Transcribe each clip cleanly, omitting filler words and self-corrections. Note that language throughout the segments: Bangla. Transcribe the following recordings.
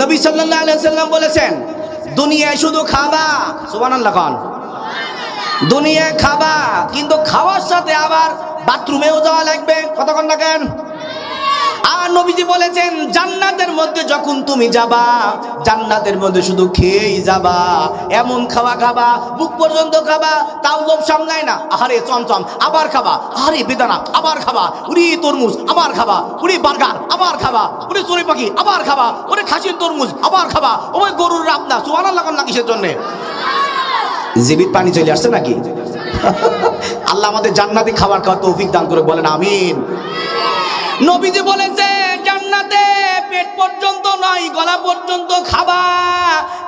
নবী সাল্লাল্লাহু আলাইহি ওয়াসাল্লাম বলেছেন, দুনিয়ায় শুধু খাবা, সুবহানাল্লাহ খান, দুনিয়ায় খাবা কিন্তু খাওয়ার সাথে আবার বাথরুমেও যাওয়া লাগবে, কতক্ষণ না কেন? আর নবীজি বলেছেন, জান্নাতের মধ্যে যখন তুমি যাবা, জান্নাতের মধ্যে শুধু খেয়েই যাবা, এমন খাওয়া খাবা, বুক পর্যন্ত খাবা, তাও লোভ সামলায় না, আরে চমচম আবার খাবা, আরে বেদানা আবার খাবা, উড়ি তরমুজ আবার খাবা, উড়ি বার্গার আবার খাবা, উড়ি চড়ুই পাখি আবার খাবা, ওরে খাসির তরমুজ আবার খাবা, ওই গরুর রাবনা, সুবহানাল্লাহ না কিসের জন্য? জীবিত পানি চলে আসছে নাকি? আল্লাহ আমাদের জান্নাতে খাবার খাওয়ার তৌফিক দান করে, বলেন আমিন। নবীজি বলেছে, জান্নাতে পেট পর্যন্ত নয়, গলা পর্যন্ত খাবা,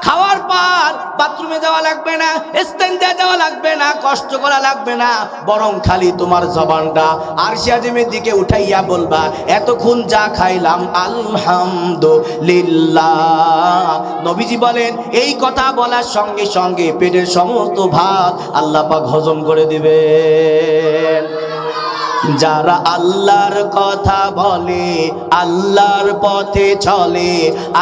খাওয়ার পর বাথরুমে যাওয়া লাগবে না, স্ট্যান্ডে যাওয়া লাগবে না, কষ্ট করা লাগবে না, বরং খালি তোমার জবানটা আরশে আজিমের দিকে উঠাইয়া বলবা, এতক্ষণ যা খাইলাম আলহামদুলিল্লাহ। নবীজি বলেন, এই কথা বলার সঙ্গে সঙ্গে পেটের সমস্ত ভাত আল্লাহ পাক হজম করে দিবেন। যারা আল্লাহর কথা বলে, আল্লাহর পথে চলে,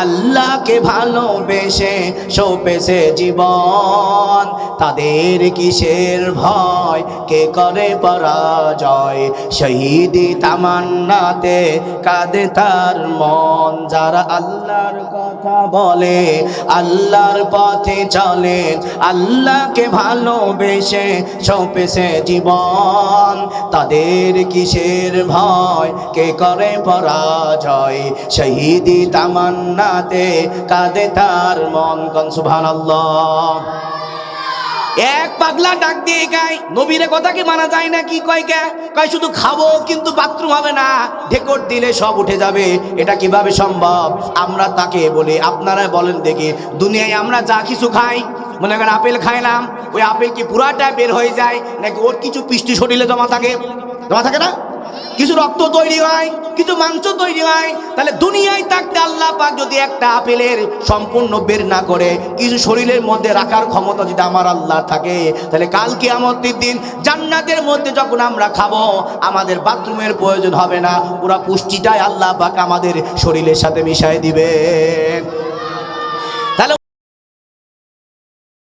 আল্লাহকে ভালোবেসে সঁপেছে জীবন, তাদের কিসের ভয়, কে করে পরাজয়, শহীদি তামান্নাতে কাঁদে তার মন। যারা আল্লাহর কথা বলে, আল্লাহর পথে চলে, আল্লাহকে ভালোবেসে সঁপেছে জীবন, তাদের কিসের ভয়, কে করে পরাজয়, শহীদি তামান্নাতে কাঁদে তার মন। কোন সুবহানাল্লাহ। এক পাগলা ডাক দিয়ে গায়, নবীর কথা কি মানা যায় না? কি কয় কে? কয় শুধু খাবো কিন্তু বাথরুম হবে না, ঢেকর দিলে সব উঠে যাবে। এটা কিভাবে সম্ভব? আমরা তাকে বলি, আপনারা বলেন দেখি, দুনিয়ায় আমরা যা কিছু খাই, মনে করেন আপেল খাইলাম, ওই আপেল কি পুরাটা বের হয়ে যায় নাকি ওর কিছু পিষ্টি শরীরে জমা থাকে? জমা থাকে না? কিছু রক্ত তৈরি হয়, কিছু মাংস তৈরি হয়। তাহলে দুনিয়ায় থাকতে আল্লাহ পাক যদি একটা আপেলের সম্পূর্ণ বের না করে কিছু শরীরের মধ্যে রাখার ক্ষমতা যদি আমার আল্লাহ থাকে, তাহলে কাল কিয়ামতের দিন জান্নাতের মধ্যে যখন আমরা খাবো, আমাদের বাথরুমের প্রয়োজন হবে না, পুরা পুষ্টিটাই আল্লাহ পাক আমাদের শরীরের সাথে মিশায় দিবেন।